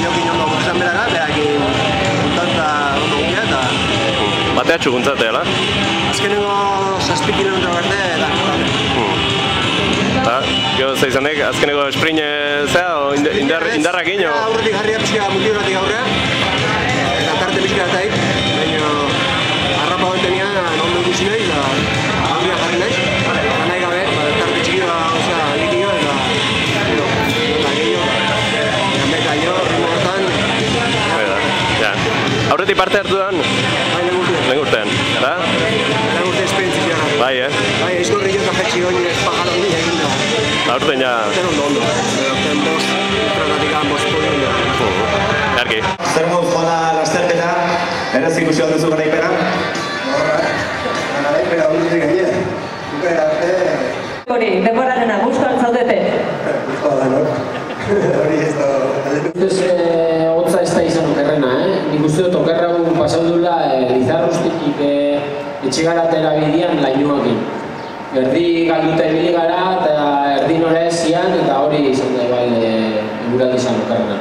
Jokin ondo izan berara, berakin kontanta ondo gukea eta... Batea txukuntzatea, la? Azkenengo 7 kilometro berde eta... Eta, gero zeizanek, azkeneko sprint zea, indarrak ino? Aurretik jarria pixka multionatik aurrea, eta tarte pixka ataik, baina harrapa bat tenia ondo ikusi nahi, eta aurria jarri nahi, eta nahi gabe, tarte txiki da, likio, eta gehiago, eta meka jo, ritmo hortan... Aurretik parte hartu dan? Bai, lehen urtean, eta? Lehen urte esperientzi ziara. Bai, Bai, izkorri jo eta jetxi hori espagala hori egin da. Aurten ja... Ondo. Aurten bost, tratatik bost podium da. Jarki. Zer moduz joan da lasterketa, eraz ikusi alduzu garaipena? Garaipena hondutik egin. Bukera arte... Hori, denborarena, gustuan zaudete? Gustoa da, no? Hori ez da... Hotza ez da izan okerrena, nik uste dut okerra pasaudula Lizarrustik etxegaratera bidean lainuakin. Erdi galduta ibili gara eta erdi nora ez zian eta hori izan da eguraldi izan okerrena.